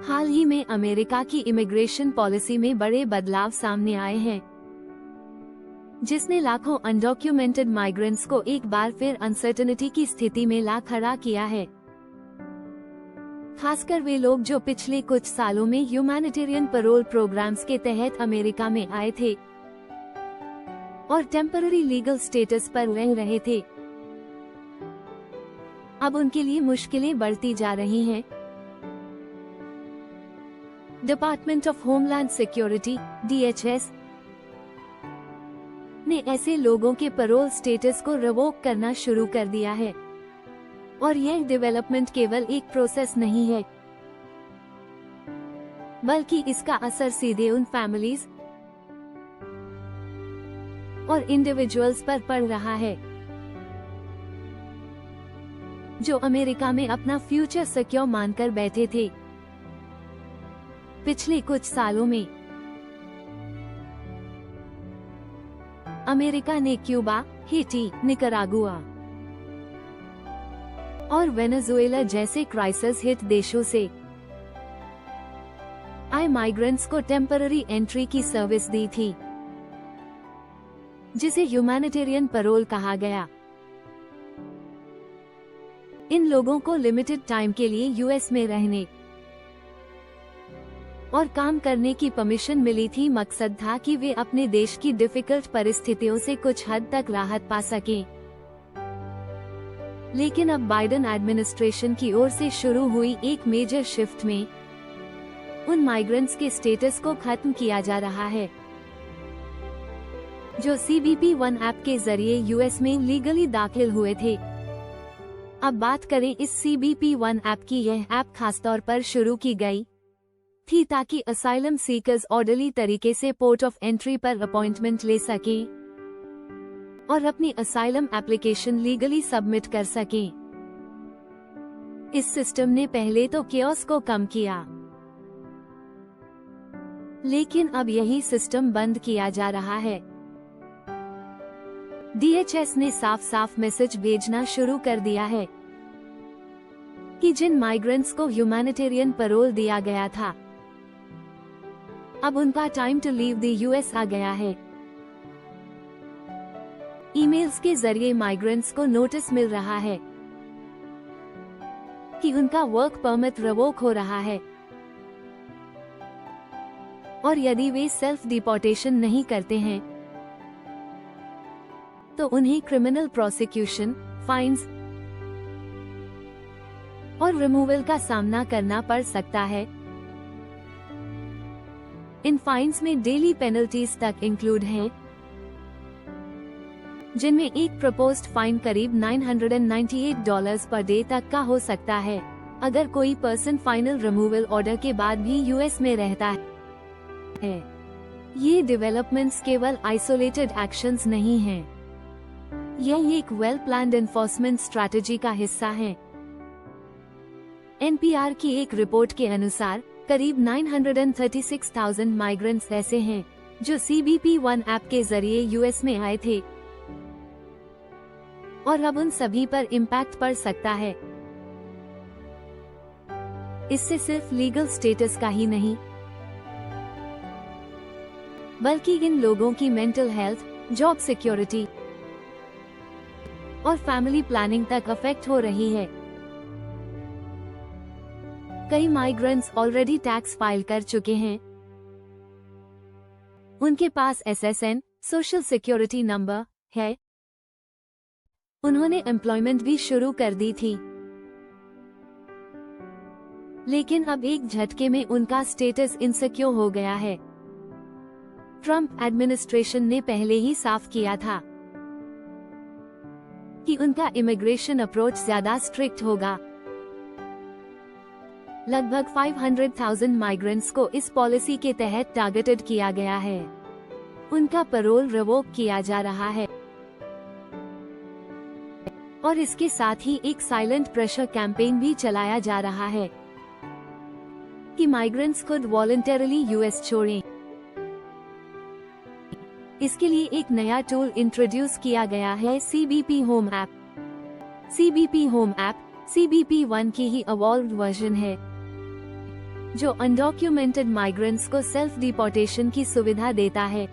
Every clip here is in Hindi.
हाल ही में अमेरिका की इमिग्रेशन पॉलिसी में बड़े बदलाव सामने आए हैं, जिसने लाखों अनडॉक्यूमेंटेड माइग्रेंट्स को एक बार फिर अनसर्टेनिटी की स्थिति में ला खड़ा किया है। खासकर वे लोग जो पिछले कुछ सालों में ह्यूमैनिटेरियन पैरोल प्रोग्राम्स के तहत अमेरिका में आए थे और टेम्पररी लीगल स्टेटस पर रह रहे थे। अब उनके लिए मुश्किलें बढ़ती जा रही हैं। Department of homeland security (DHS) ने ऐसे लोगों के पैरोल स्टेटस को रिवोक करना शुरू कर दिया है। और यह डेवलपमेंट केवल एक प्रोसेस नहीं है, बल्कि इसका असर सीधे उन फैमिलीज और इंडिविजुअल्स पर पड़ रहा है जो अमेरिका में अपना फ्यूचर सिक्योर मानकर बैठे थे। पिछले कुछ सालों में अमेरिका ने क्यूबा, हेटी, निकरागुआ और वेनेजुएला जैसे क्राइसिस हिट देशों से आए माइग्रेंट्स को टेम्पररी एंट्री की सर्विस दी थी, जिसे ह्यूमैनिटेरियन पैरोल कहा गया। इन लोगों को लिमिटेड टाइम के लिए यूएस में रहने और काम करने की परमिशन मिली थी। मकसद था कि वे अपने देश की डिफिकल्ट परिस्थितियों से कुछ हद तक राहत पा सकें। लेकिन अब बाइडेन एडमिनिस्ट्रेशन की ओर से शुरू हुई एक मेजर शिफ्ट में उन माइग्रेंट्स के स्टेटस को खत्म किया जा रहा है जो CBP-1 ऐप के जरिए यूएस में लीगली दाखिल हुए थे। अब बात करें इस CBP-1 ऐप की। यह ऐप खासतौर पर शुरू की गई थी ताकि असाइलम सीकर्स ऑर्डरली तरीके से पोर्ट ऑफ एंट्री पर अपॉइंटमेंट ले सकें और अपनी असाइलम एप्लीकेशन लीगली सबमिट कर सकें। इस सिस्टम ने पहले तो केओस को कम किया, लेकिन अब यही सिस्टम बंद किया जा रहा है। DHS ने साफ साफ मैसेज भेजना शुरू कर दिया है कि जिन माइग्रेंट्स को ह्यूमैनिटेरियन पैरोल दिया गया था, अब उनका time to leave the US आ गया है। ईमेल्स के जरिए माइग्रेंट्स को नोटिस मिल रहा है कि उनका वर्क परमिट रिवोक हो रहा है और यदि वे सेल्फ डिपोर्टेशन नहीं करते हैं तो उन्हें क्रिमिनल प्रोसिक्यूशन, फाइन्स और रिमूवल का सामना करना पड़ सकता है। इन फाइन्स में डेली पेनल्टीज तक इंक्लूड हैं, जिनमें एक प्रपोज्ड फाइन करीब $998 पर डे तक का हो सकता है अगर कोई पर्सन फाइनल रिमूवल ऑर्डर के बाद भी यूएस में रहता है। ये डेवलपमेंट्स केवल आइसोलेटेड एक्शंस नहीं हैं, यह एक वेल प्लान्ड एनफोर्समेंट स्ट्रैटेजी का हिस्सा है। NPR की एक रिपोर्ट के अनुसार करीब 936,000 माइग्रेंट्स ऐसे हैं जो CBP-1 ऐप के जरिए यूएस में आए थे और अब उन सभी पर इम्पैक्ट पड़ सकता है। इससे सिर्फ लीगल स्टेटस का ही नहीं, बल्कि इन लोगों की मेंटल हेल्थ, जॉब सिक्योरिटी और फैमिली प्लानिंग तक अफेक्ट हो रही है। कई माइग्रेंट्स ऑलरेडी टैक्स फाइल कर चुके हैं, उनके पास SSN, सोशल सिक्योरिटी नंबर है, उन्होंने एम्प्लॉयमेंट भी शुरू कर दी थी। लेकिन अब एक झटके में उनका स्टेटस इनसिक्योर हो गया है। ट्रम्प एडमिनिस्ट्रेशन ने पहले ही साफ किया था कि उनका इमिग्रेशन अप्रोच ज्यादा स्ट्रिक्ट होगा। लगभग 500,000 माइग्रेंट्स को इस पॉलिसी के तहत टारगेटेड किया गया है। उनका पैरोल रिवोक किया जा रहा है और इसके साथ ही एक साइलेंट प्रेशर कैंपेन भी चलाया जा रहा है कि माइग्रेंट्स खुद वॉलंटरली यूएस छोड़ें। इसके लिए एक नया टूल इंट्रोड्यूस किया गया है, CBP home app. CBP home app CBP-1 की ही इवॉल्व्ड वर्जन है। जो अनडॉक्यूमेंटेड माइग्रेंट्स को सेल्फ डिपोर्टेशन की सुविधा देता है।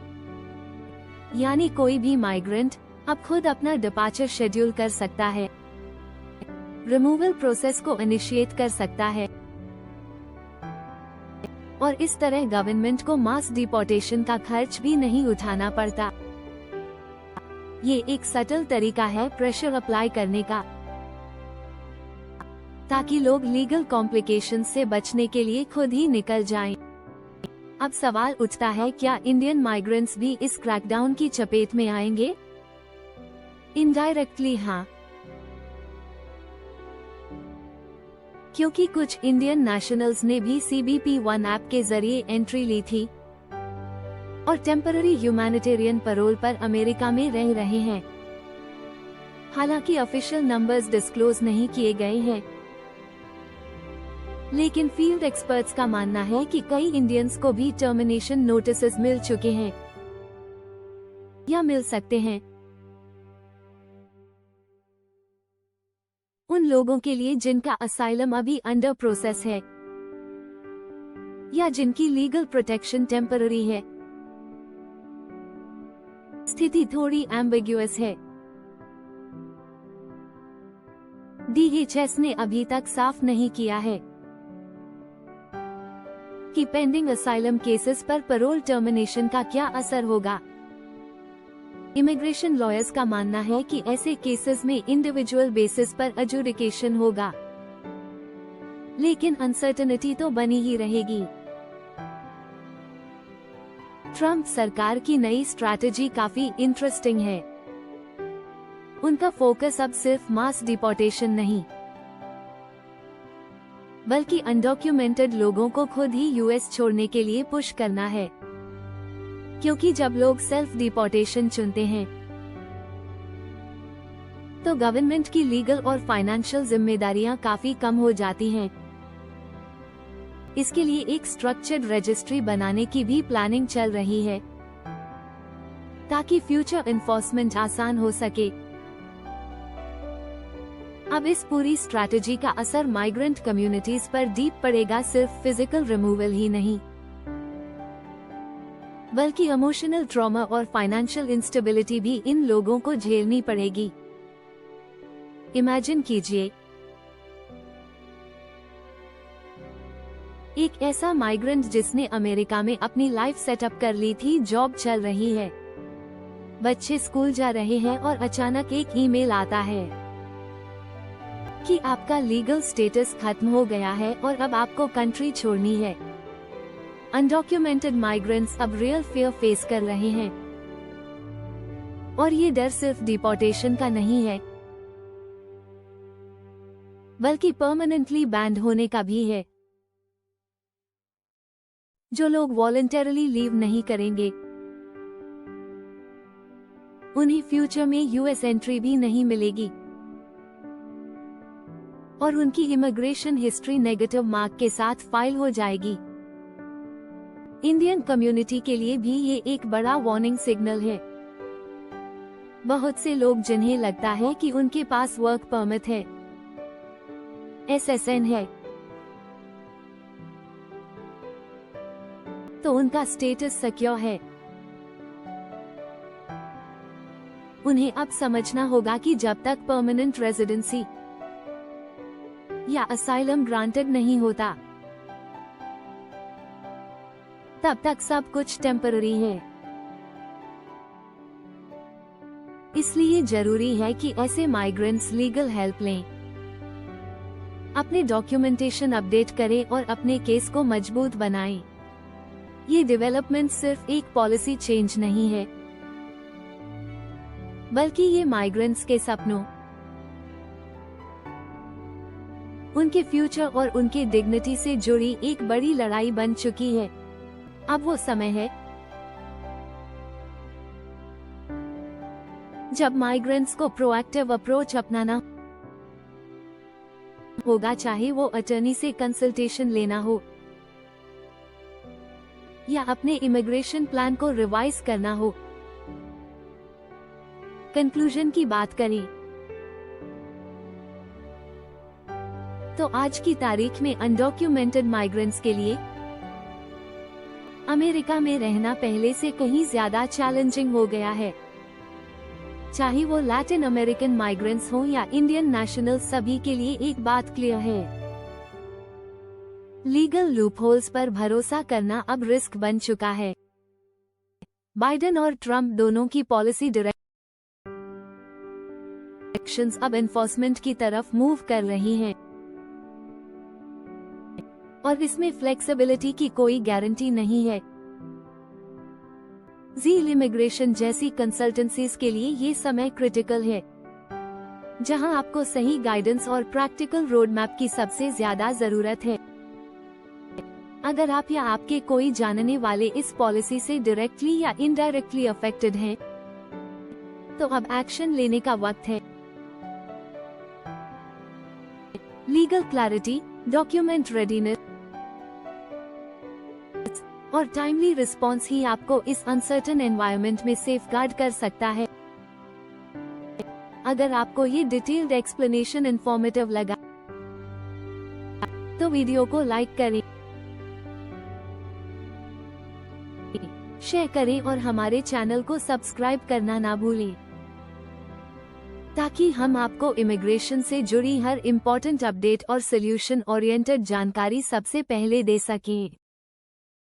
यानी कोई भी माइग्रेंट अब खुद अपना डिपार्चर शेड्यूल कर सकता है, रिमूवल प्रोसेस को इनिशिएट कर सकता है और इस तरह गवर्नमेंट को मास डिपोर्टेशन का खर्च भी नहीं उठाना पड़ता। ये एक सटल तरीका है प्रेशर अप्लाई करने का, ताकि लोग लीगल कॉम्प्लिकेशन से बचने के लिए खुद ही निकल जाएं। अब सवाल उठता है, क्या इंडियन माइग्रेंट्स भी इस क्रैकडाउन की चपेट में आएंगे? इनडायरेक्टली हाँ, क्योंकि कुछ इंडियन नेशनल्स ने भी CBP1 ऐप के जरिए एंट्री ली थी और टेम्पररी ह्यूमैनिटेरियन पैरोल पर अमेरिका में रह रहे हैं। हालांकि ऑफिशियल नंबर्स डिस्क्लोज नहीं किए गए हैं, लेकिन फील्ड एक्सपर्ट्स का मानना है कि कई इंडियंस को भी टर्मिनेशन नोटिसेस मिल चुके हैं या मिल सकते हैं। उन लोगों के लिए जिनका असाइलम अभी अंडर प्रोसेस है या जिनकी लीगल प्रोटेक्शन टेम्पररी है। स्थिति थोड़ी एम्बिग्युअस है। DHS ने अभी तक साफ नहीं किया है कि पेंडिंग असाइलम केसेस पर पैरोल टर्मिनेशन का क्या असर होगा। इमिग्रेशन लॉयर्स का मानना है कि ऐसे केसेस में इंडिविजुअल बेसिस पर एडजुडिकेशन होगा, लेकिन अनसर्टेनिटी तो बनी ही रहेगी। ट्रम्प सरकार की नई स्ट्रैटेजी काफी इंटरेस्टिंग है। उनका फोकस अब सिर्फ मास डिपोर्टेशन नहीं, बल्कि अनडॉक्यूमेंटेड लोगों को खुद ही US छोड़ने के लिए पुश करना है। क्योंकि जब लोग सेल्फ डिपोर्टेशन चुनते हैं तो गवर्नमेंट की लीगल और फाइनेंशियल जिम्मेदारियां काफी कम हो जाती हैं। इसके लिए एक स्ट्रक्चर्ड रजिस्ट्री बनाने की भी प्लानिंग चल रही है, ताकि फ्यूचर एनफोर्समेंट आसान हो सके। अब इस पूरी स्ट्रैटेजी का असर माइग्रेंट कम्युनिटीज पर डीप पड़ेगा, सिर्फ फिजिकल रिमूवल ही नहीं, बल्कि इमोशनल ट्रॉमा और फाइनेंशियल इंस्टेबिलिटी भी इन लोगों को झेलनी पड़ेगी। इमेजिन कीजिए, एक ऐसा माइग्रेंट जिसने अमेरिका में अपनी लाइफ सेटअप कर ली थी, जॉब चल रही है, बच्चे स्कूल जा रहे हैं और अचानक एक ईमेल आता है कि आपका लीगल स्टेटस खत्म हो गया है और अब आपको कंट्री छोड़नी है। अनडॉक्यूमेंटेड माइग्रेंट्स अब रियल फियर फेस कर रहे हैं, और ये डर सिर्फ डिपोर्टेशन का नहीं है, बल्कि परमानेंटली बैंड होने का भी है। जो लोग वॉलंटरली लीव नहीं करेंगे, उन्हें फ्यूचर में US एंट्री भी नहीं मिलेगी और उनकी इमिग्रेशन हिस्ट्री नेगेटिव मार्क के साथ फाइल हो जाएगी। इंडियन कम्युनिटी के लिए भी ये एक बड़ा वार्निंग सिग्नल है। बहुत से लोग जिन्हें लगता है कि उनके पास वर्क परमिट है, SSN है, तो उनका स्टेटस सिक्योर है, उन्हें अब समझना होगा कि जब तक परमानेंट रेजिडेंसी या असाइलम ग्रांटेड नहीं होता, तब तक सब कुछ टेम्पररी है। इसलिए जरूरी है कि ऐसे माइग्रेंट्स लीगल हेल्प लें, अपने डॉक्यूमेंटेशन अपडेट करें और अपने केस को मजबूत बनाएं। ये डेवलपमेंट सिर्फ एक पॉलिसी चेंज नहीं है, बल्कि ये माइग्रेंट्स के सपनों, उनके फ्यूचर और उनके डिग्निटी से जुड़ी एक बड़ी लड़ाई बन चुकी है। अब वो समय है जब माइग्रेंट्स को प्रोएक्टिव अप्रोच अपनाना होगा, चाहे वो अटर्नी से कंसल्टेशन लेना हो या अपने इमिग्रेशन प्लान को रिवाइज करना हो। कंक्लूजन की बात करें तो आज की तारीख में अनडॉक्यूमेंटेड माइग्रेंट्स के लिए अमेरिका में रहना पहले से कहीं ज्यादा चैलेंजिंग हो गया है। चाहे वो लैटिन अमेरिकन माइग्रेंट्स हो या इंडियन नेशनल, सभी के लिए एक बात क्लियर है, लीगल लूपहोल्स पर भरोसा करना अब रिस्क बन चुका है। बाइडेन और ट्रंप दोनों की पॉलिसी डायरेक्शंस अब एनफोर्समेंट की तरफ मूव कर रही हैं, और इसमें फ्लेक्सिबिलिटी की कोई गारंटी नहीं है। ज़ील इमिग्रेशन जैसी कंसल्टेंसीज के लिए ये समय क्रिटिकल है, जहां आपको सही गाइडेंस और प्रैक्टिकल रोड मैप की सबसे ज्यादा जरूरत है। अगर आप या आपके कोई जानने वाले इस पॉलिसी से डायरेक्टली या इनडायरेक्टली अफेक्टेड हैं, तो अब एक्शन लेने का वक्त है। लीगल क्लैरिटी, डॉक्यूमेंट रेडीनेस और टाइमली रिस्पॉन्स ही आपको इस अनसर्टेन एनवायरनमेंट में सेफगार्ड कर सकता है। अगर आपको ये डिटेल्ड एक्सप्लेनेशन इंफॉर्मेटिव लगा तो वीडियो को लाइक करें, शेयर करें और हमारे चैनल को सब्सक्राइब करना ना भूलें, ताकि हम आपको इमिग्रेशन से जुड़ी हर इम्पोर्टेंट अपडेट और सोल्यूशन ओरिएंटेड जानकारी सबसे पहले दे सकें।